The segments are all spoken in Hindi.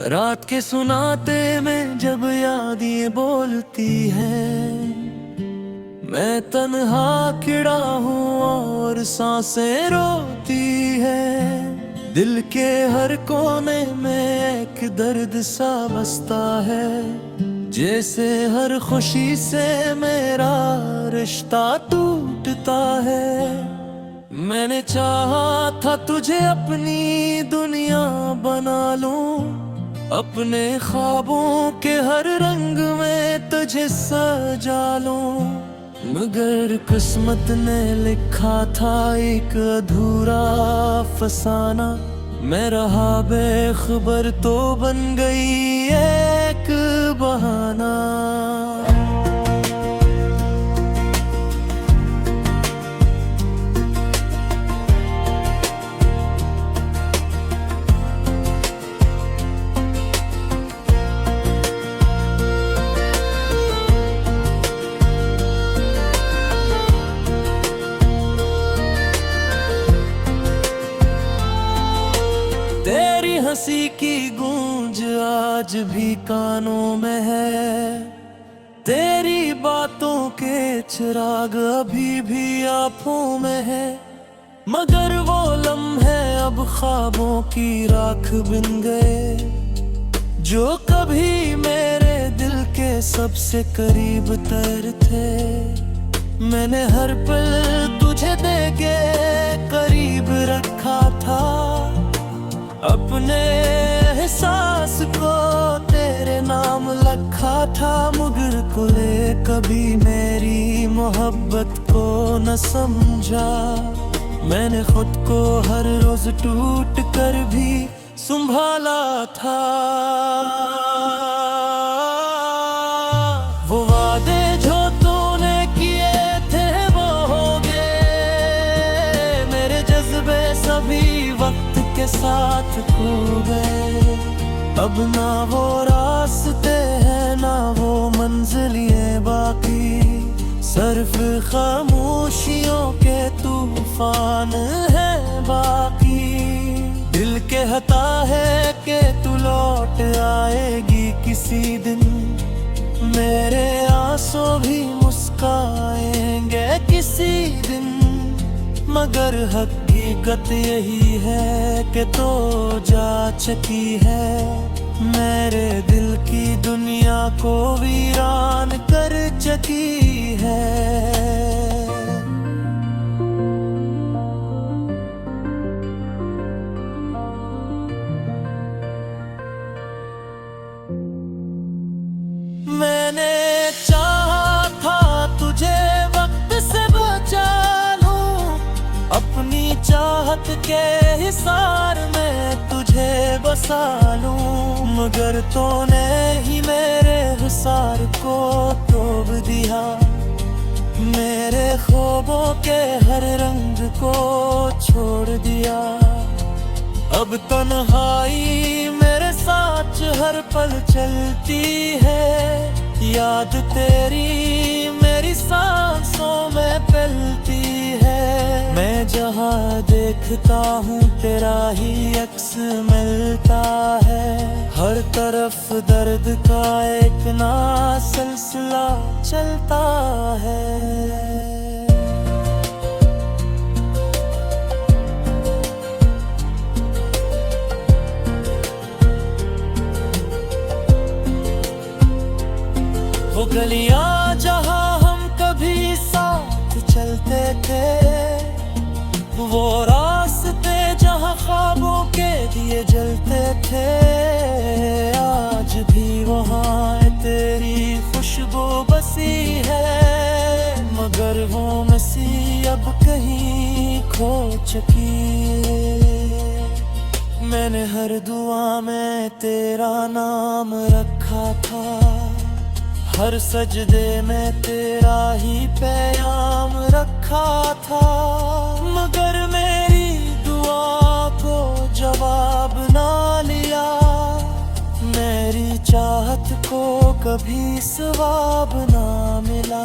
रात के सुनाते में जब याद ये बोलती है, मैं तन्हा खिड़ा हूँ और सांसें रोती है। दिल के हर कोने में एक दर्द सा बसता है, जैसे हर खुशी से मेरा रिश्ता टूटता है। मैंने चाहा था तुझे अपनी दुनिया बना लूं, अपने ख्वाबों के हर रंग में तुझे सजा लूं, मगर किस्मत ने लिखा था एक अधूरा फसाना। मैं रहा बेखबर तो बन गई एक बहाना। तेरी हंसी की गूंज आज भी कानों में है, तेरी बातों के चिराग अभी भी आँखों में है, मगर वो लम्हे अब ख्वाबों की राख बन गए, जो कभी मेरे दिल के सबसे करीब तर थे। मैंने हर पल तुझे देके करीब रखा था, अपने एहसास को तेरे नाम लिखा था, मगर कोई कभी मेरी मोहब्बत को न समझा। मैंने खुद को हर रोज टूट कर भी संभाला था। वो वादे जो तूने किए थे वो हो गए, मेरे जज्बे सभी वक्त के साथ खो गए। अब ना वो रास्ते हैं ना वो मंजिलें बाकी, सिर्फ खामोशियों के तूफान है बाकी। दिल कहता है कि तू लौट आएगी किसी दिन, मेरे आंसू भी मुस्काएंगे किसी दिन, मगर हकीकत यही है कि तो जा चुकी है, मेरे दिल की दुनिया को वीरान कर चुकी है। मैंने चाहा था तुझे वक्त से बचा लूं, अपनी चाहत के हिसार में तुझे बसा लूं, मगर तूने ही मेरे हिसार को तोड़ दिया, मेरे ख्वाबों के हर रंग को छोड़ दिया। अब तन्हाई मेरे साथ हर पल चलती है, याद तेरी मेरी सांसों में फैलती है। मैं जहाँ देखता हूँ तेरा ही अक्स मिलता है, हर तरफ दर्द का एक ना सिलसिला चलता है। वो गलियां जहां हम कभी साथ चलते थे, वो रास्ते जहां ख्वाबों के दिए जलते थे, आज भी वहां तेरी खुशबू बसी है, मगर वो मसी अब कहीं खो चुकी है। मैंने हर दुआ में तेरा नाम रखा था, हर सजदे में तेरा ही पैगाम रखा था, मगर मेरी दुआ को जवाब ना लिया, मेरी चाहत को कभी सवाब ना मिला।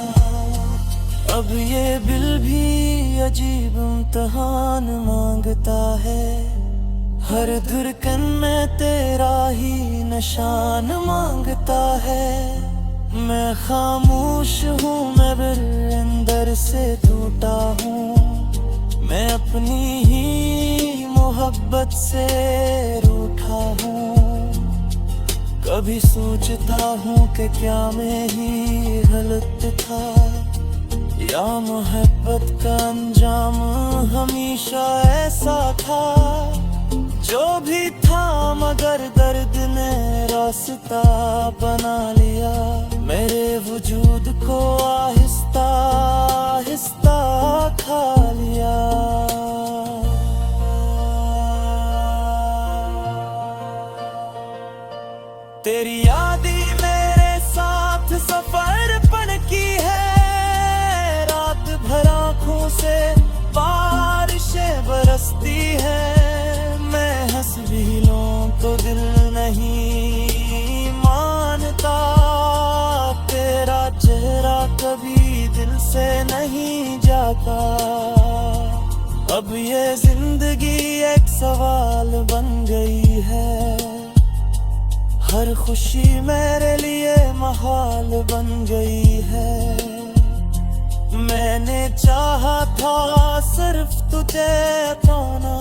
अब ये दिल भी अजीब इम्तिहान मांगता है, हर धड़कन में तेरा ही निशान मांगता है। मैं खामोश हूँ, मैं अंदर से टूटा हूँ। मैं अपनी ही मोहब्बत से रूठा हूँ। कभी सोचता हूँ कि क्या मैं ही गलत था, या मोहब्बत का अंजाम हमेशा ऐसा था। जो भी था मगर दर्द ने रास्ता बना लिया। मेरे वजूद को आहिस्ता आहिस्ता खा लिया। तेरी यादें मेरे साथ सफर पन की है। रात भर आँखों से बारिशें बरसती है। मैं हंस भी लूं तो दिल नहीं मानता। तेरा चेहरा कभी दिल से नहीं जाता। अब ये जिंदगी एक सवाल बन गई है। हर खुशी मेरे लिए महाल बन गई है। मैंने चाहा था सिर्फ तुझे पाना,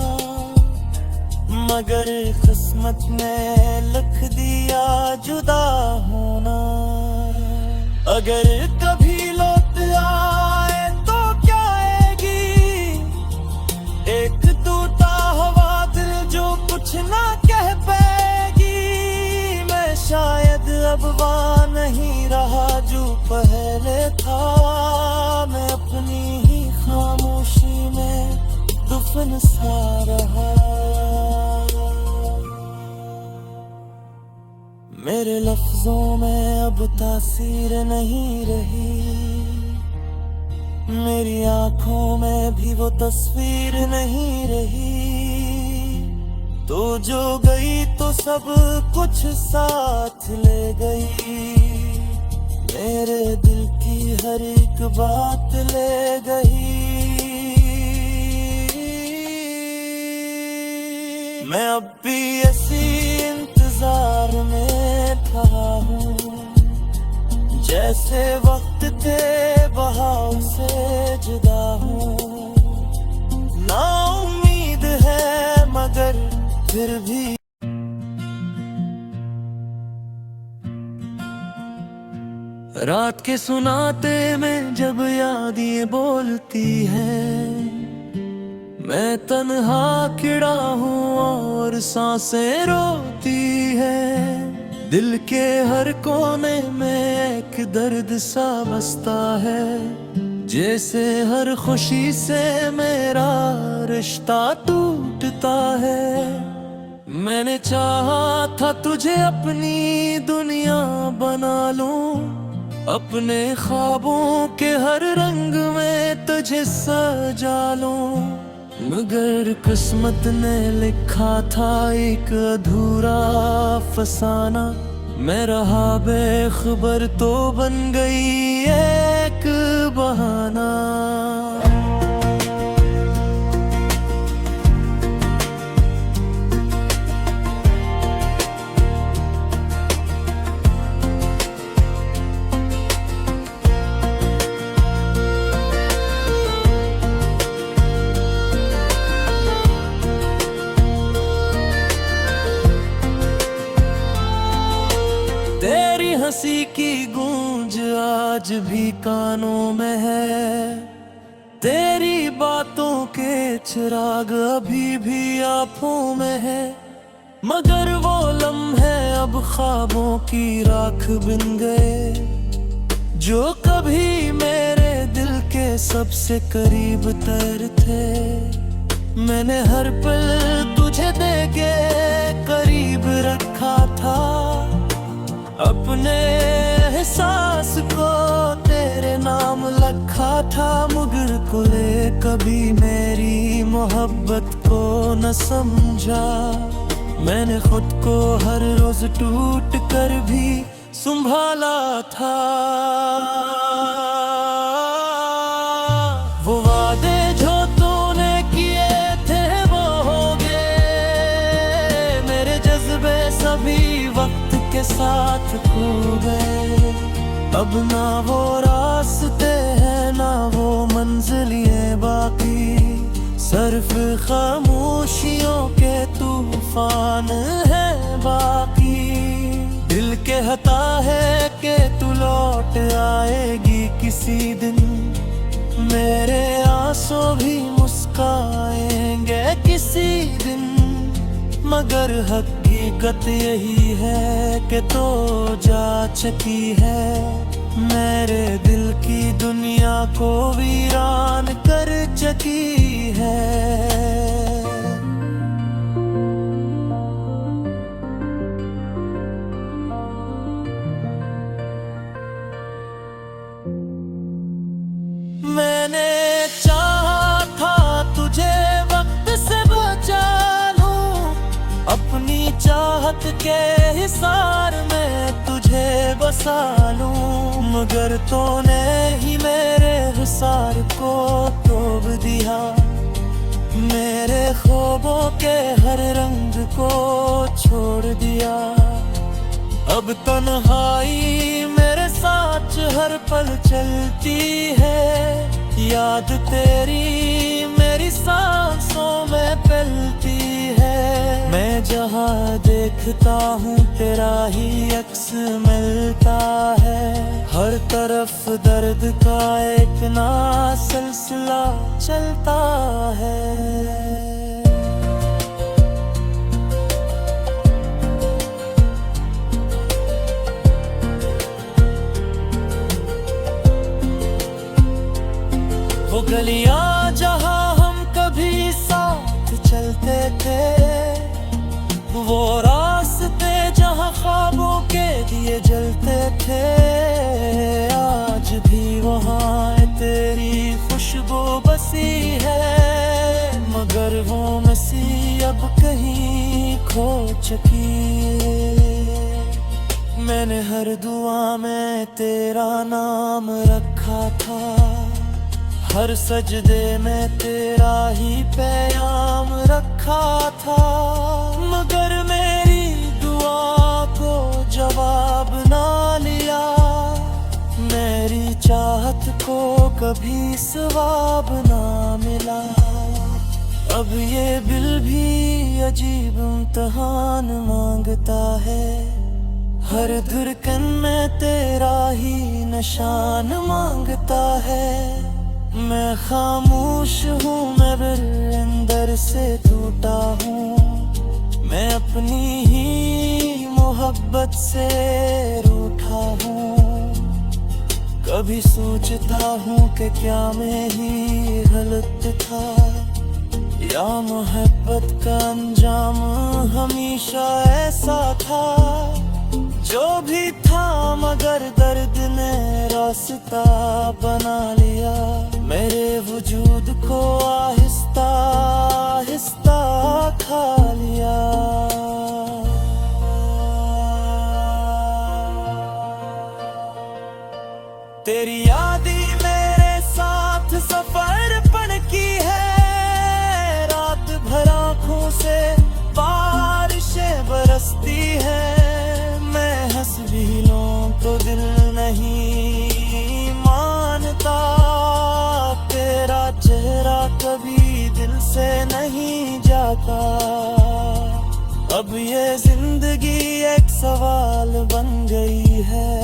मगर किस्मत ने लिख दिया जुदा होना। अगर कभी लौट आए तो क्या आएगी, एक टूटा हुआ दिल जो कुछ ना कह पाएगी। मैं शायद अब वहाँ नहीं रहा जो पहले था। मैं अपनी ही खामोशी में दफन सा रहा। मेरे लफ्जों में अब तासीर नहीं रही। मेरी आंखों में भी वो तस्वीर नहीं रही। तो जो गई तो सब कुछ साथ ले गई। मेरे दिल की हर एक बात ले गई। मैं अब भी ऐसी इंतजार में खड़ा हूँ, जैसे वक्त थे बहाव से जुदा हूँ। ना उम्मीद है मगर फिर भी। रात के सुनाते में जब याद ये बोलती है। मैं तन्हा खड़ा हूँ और सांसें रोती है। दिल के हर कोने में एक दर्द सा बसता है। जैसे हर खुशी से मेरा रिश्ता टूटता है। मैंने चाहा था तुझे अपनी दुनिया बना लूं, अपने ख्वाबों के हर रंग में तुझे सजा लूं। मगर किस्मत ने लिखा था एक अधूरा फसाना। मैं रहा बेखबर तो बन गई एक बहाना। हंसी की गूंज आज भी कानों में है। तेरी बातों के चिराग अभी भी आँखों में है। मगर वो लम्हे अब ख्वाबों की राख बन गए, जो कभी मेरे दिल के सबसे करीब तर थे। मैंने हर पल तुझे देके करीब रखा था। अपने एहसास को तेरे नाम लिखा था। मगर कोई कभी मेरी मोहब्बत को न समझा। मैंने खुद को हर रोज टूट कर भी संभाला था। वो वादे जो तूने किए थे वो हो गए। साथ खो गए। अब ना वो रास्ते हैं ना वो मंजिलें बाकी, सिर्फ खामोशियों के तूफान है बाकी। दिल कहता है कि तू लौट आएगी किसी दिन, मेरे आंसू भी मुस्काएंगे किसी दिन। मगर हकीकत यही है कि तो जा चुकी है, मेरे दिल की दुनिया को वीरान कर चुकी है। मैंने चाहा था तुझे वक्त से बचा लूं, अपनी चाहत के हिसार में तुझे बसा लूं। मगर तूने ही मेरे हिसार को तोड़ दिया, मेरे ख्वाबों के हर रंग को छोड़ दिया। अब तन्हाई मेरे साथ हर पल चलती है, याद तेरी मेरी सांसों में फैलती है। मैं जहाँ देखता हूँ तेरा ही अक्स मिलता है, हर तरफ दर्द का एक ना सिलसिला चलता है। वो गलियां जहां हम कभी साथ चलते थे, वो रास्ते जहां ख्वाबों के दिए जलते थे, आज भी वहां तेरी खुशबू बसी है। मगर वो मसी अब कहीं खो चुकी। मैंने हर दुआ में तेरा नाम रखा था, हर सजदे में तेरा ही पैगाम रखा था। मगर मेरी दुआ को जवाब ना लिया, मेरी चाहत को कभी सवाब ना मिला। अब ये दिल भी अजीब इम्तिहान मांगता है, हर धड़कन में तेरा ही निशान मांगता है। मैं खामोश हूँ, मैं दिल अंदर से टूटा हूँ, मैं अपनी ही मोहब्बत से रूठा हूँ। कभी सोचता हूँ कि क्या मैं ही गलत था, या मोहब्बत का अंजाम हमेशा ऐसा था। जो भी था मगर दर्द ने रास्ता बना लिया, मेरे वजूद को आहिस्ता आहिस्ता खा लिया। तेरी याद ही मेरे साथ सफर पन की है, रात भर आँखों से बारिशें बरसती है। मैं हंस भी लूं तो दिल नहीं मानता, तेरा चेहरा कभी दिल से नहीं जाता। अब ये जिंदगी एक सवाल बन गई है,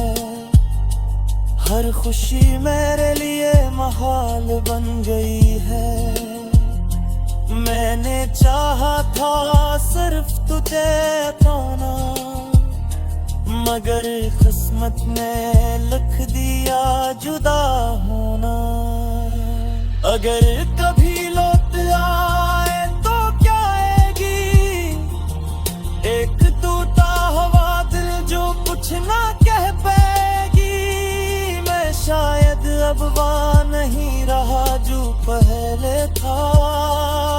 हर खुशी मेरे लिए महाल बन गई है। मैंने चाहा था सिर्फ तुझे पाना, मगर किस्मत ने लिख दिया जुदा होना। अगर कभी लौट आए तो क्या आएगी, एक टूटा हुआ दिल जो कुछ ना कह पाएगी। मैं शायद अब वहाँ नहीं रहा जो पहले था,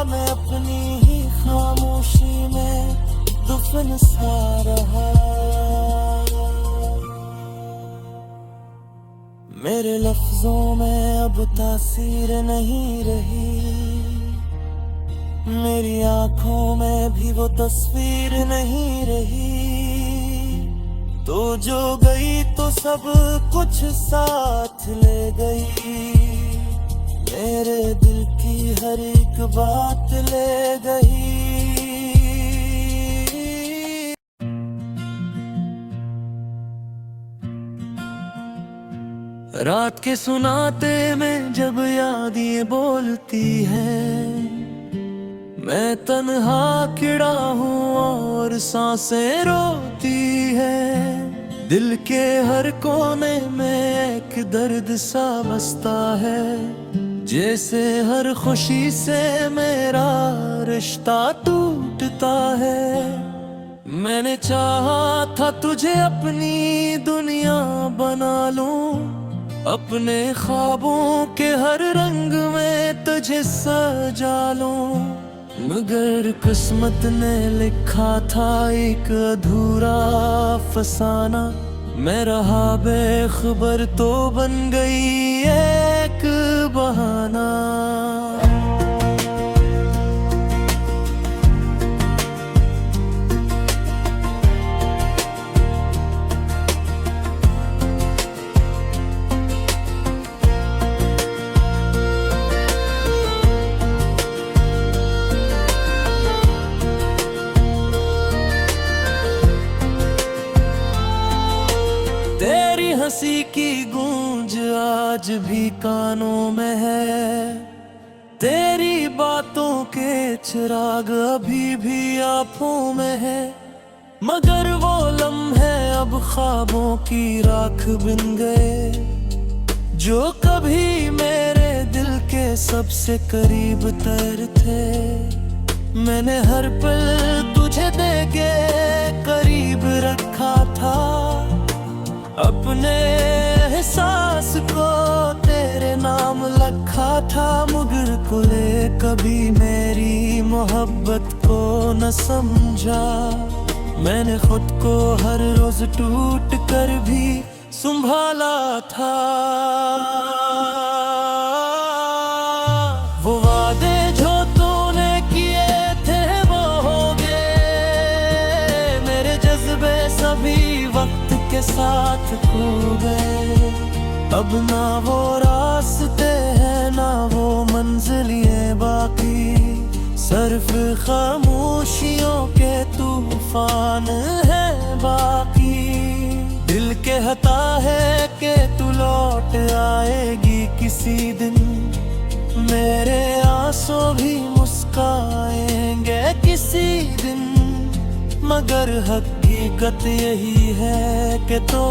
मैं अपनी ही खामोशी में दुफन सा रहा। मेरे लफ्जों में अब तासीर नहीं रही, मेरी आंखों में भी वो तस्वीर नहीं रही। तो जो गई तो सब कुछ साथ ले गई, मेरे दिल की हर एक बात ले गई। रात के सुनाते में जब याद ये बोलती है, मैं तन्हा खिड़ा हूँ और सांसें रोती है। दिल के हर कोने में एक दर्द सा बसता है, जैसे हर खुशी से मेरा रिश्ता टूटता है। मैंने चाहा था तुझे अपनी दुनिया बना लूं, अपने ख्वाबों के हर रंग में तुझे सजा लूं, मगर किस्मत ने लिखा था एक अधूरा फसाना। मैं रहा बेखबर तो बन गई एक बहाना। हंसी की गूंज आज भी कानों में है, तेरी बातों के चिराग अभी भी आँखों में है, मगर वो लम्हे अब ख्वाबों की राख बन गए, जो कभी मेरे दिल के सबसे करीब तर थे। मैंने हर पल तुझे देके करीब रखा था, अपने एहसास को तेरे नाम रखा था, मगर कोई कभी मेरी मोहब्बत को न समझा। मैंने खुद को हर रोज टूट कर भी संभाला था। वो वादे जो तूने किए थे वो हो गए, मेरे जज्बे सभी वक्त के साथ खो गए। अब ना वो रास्ते हैं ना वो मंजिलें बाकी, सिर्फ खामोशियों के तूफान है बाकी। दिल के हता है कि तू लौट आएगी किसी दिन, मेरे आंसू भी मुस्काएंगे किसी दिन, मगर हकीकत यही है कि तो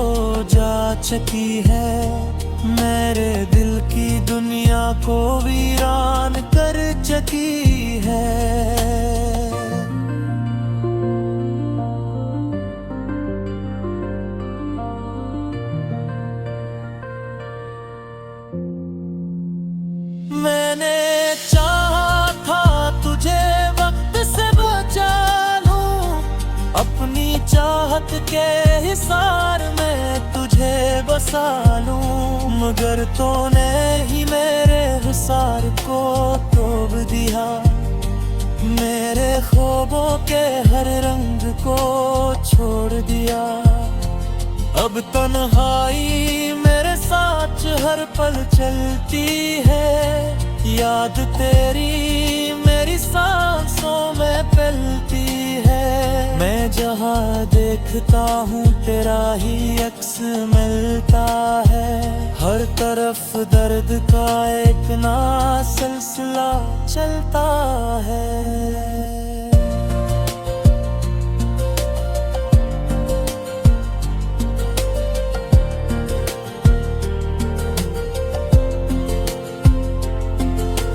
जा चुकी है, मेरे दिल की दुनिया को वीरान कर चुकी है। मैंने चाहा था तुझे वक्त से बचा लूं, अपनी चाहत के हिसार में तुझे बसा लूं, मगर तूने ही मेरे हिसार को तोड़ दिया, मेरे ख्वाबों के हर रंग को छोड़ दिया। अब तन्हाई मेरे साथ हर पल चलती है, याद तेरी मेरी सांसों में फैलती है। मैं जहाँ देखता हूँ तेरा ही अक्स मिलता है, हर तरफ दर्द का एक ना सिलसिला चलता है।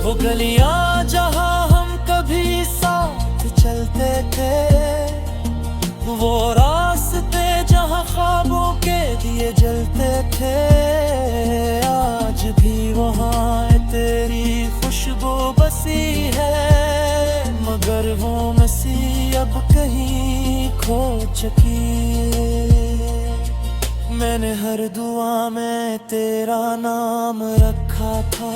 वो गलियां जहां हम कभी साथ चलते थे, वो रास्ते जहां ख्वाबों के दिए जलते थे, आज भी वहां तेरी खुशबू बसी है, मगर वो मसी अब कहीं खो चुकी। मैंने हर दुआ में तेरा नाम रखा था,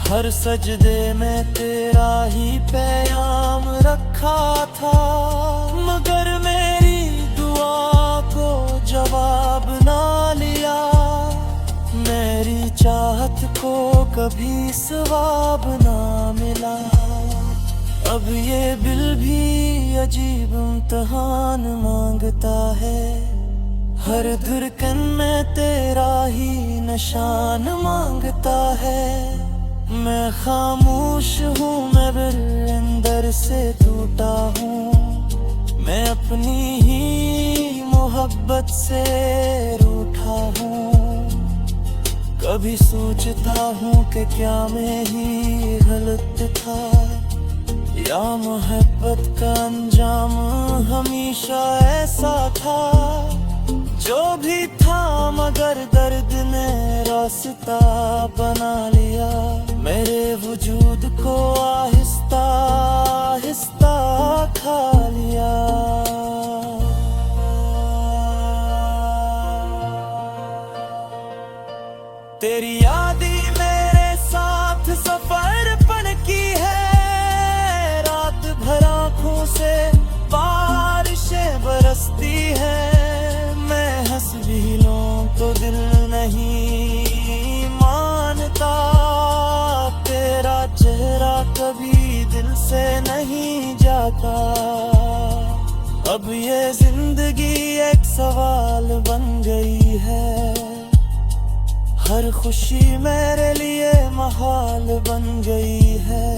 हर सजदे में तेरा ही पैगाम रखा था, मगर मेरी दुआ को कभी सवाब ना मिला। अब ये दिल भी अजीब इम्तिहान मांगता है, हर धड़कन में तेरा ही निशान मांगता है। मैं खामोश हूँ, मैं दिल अंदर से टूटा हूँ, मैं अपनी ही मोहब्बत से रूठा हूँ। कभी सोचता हूँ कि क्या मैं ही गलत था, या मोहब्बत का अंजाम हमेशा ऐसा था। जो भी था मगर दर्द ने रास्ता बना लिया, मेरे वजूद को आहिस्ता आहिस्ता खा लिया। तेरी याद ही मेरे साथ सफर पन की है, रात भर आँखों से बारिशें बरसती है। मैं हंस भी लूं तो दिल नहीं मानता, तेरा चेहरा कभी दिल से नहीं जाता। अब ये जिंदगी एक सवाल बन गई है, हर खुशी मेरे लिए महाल बन गई है।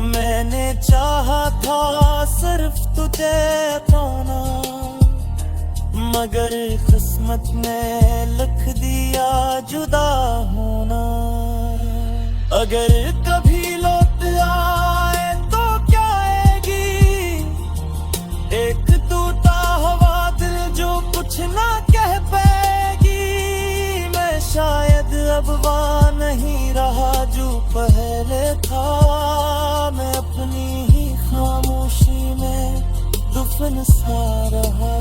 मैंने चाहा था सिर्फ तुझे पाना, मगर किस्मत ने लिख दिया जुदा होना। अगर कभी लौट आए तो क्या आएगी, एक टूटा हुआ दिल जो कुछ ना कह पाएगी। मैं शायद अब वहाँ नहीं रहा जो पहले था, मैं अपनी ही खामोशी में दफन सा रहा।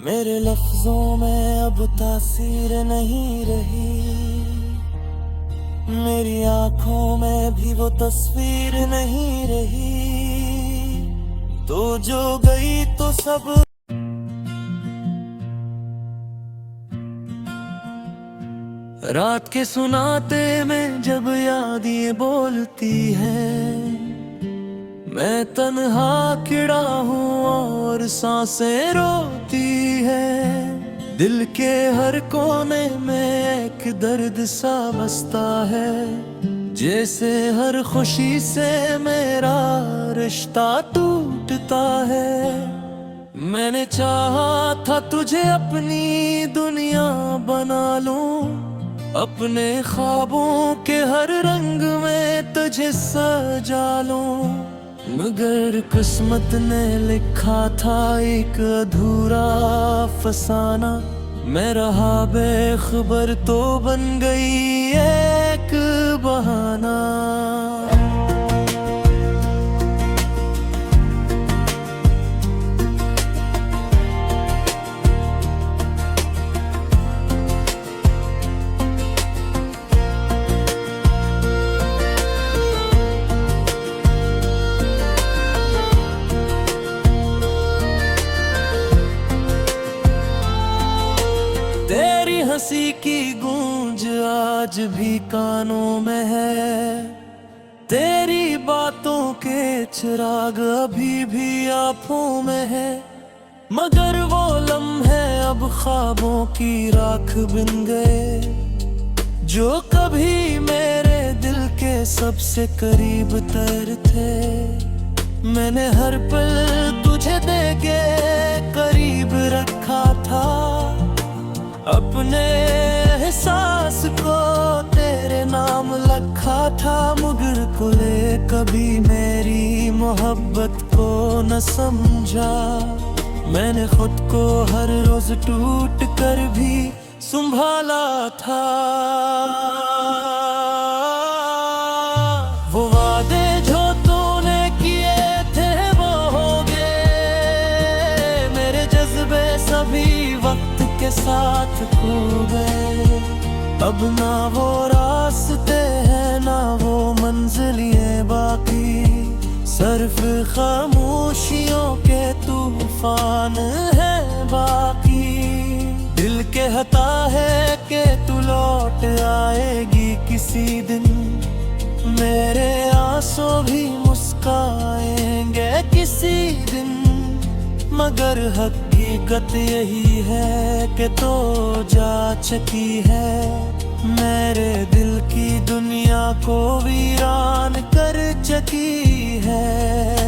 मेरे लफ्जों में अब तासीर नहीं रही, मेरी आंखों में भी वो तस्वीर नहीं रही। तो जो गई तो सब रात के सुनाते में जब याद ये बोलती है, मैं तन्हा खड़ा हूँ और सांसें रोती है। दिल के हर कोने में एक दर्द सा बसता है, जैसे हर खुशी से मेरा रिश्ता टूटता है। मैंने चाहा था तुझे अपनी दुनिया बना लूं, अपने ख्वाबों के हर रंग में तुझे सजा लूं, मगर किस्मत ने लिखा था एक अधूरा फसाना। मैं रहा बेखबर तो बन गई एक बहाना। हंसी की गूंज आज भी कानों में है, तेरी बातों के चिराग अभी भी आँखों में है। मगर वो लम्हे अब ख्वाबों की राख बन गए, जो कभी मेरे दिल के सबसे करीब तर थे। मैंने हर पल तुझे देके करीब रखा था, अपने एहसास को तेरे नाम लिखा था। मगर कोई कभी मेरी मोहब्बत को न समझा, मैंने खुद को हर रोज टूट कर भी संभाला था। वो वादे जो तूने किए थे वो हो गए, मेरे जज्बे सभी वक्त के साथ खो गए। अब ना वो रास्ते हैं ना वो मंजिलें बाकी, सिर्फ खामोशियों के तूफान है बाकी। दिल के कहता है कि तू लौट आएगी किसी दिन, मेरे आंसू भी मुस्काएंगे किसी दिन। मगर हकीकत यही है कि तो जा चुकी है, मेरे दिल की दुनिया को वीरान कर चुकी है।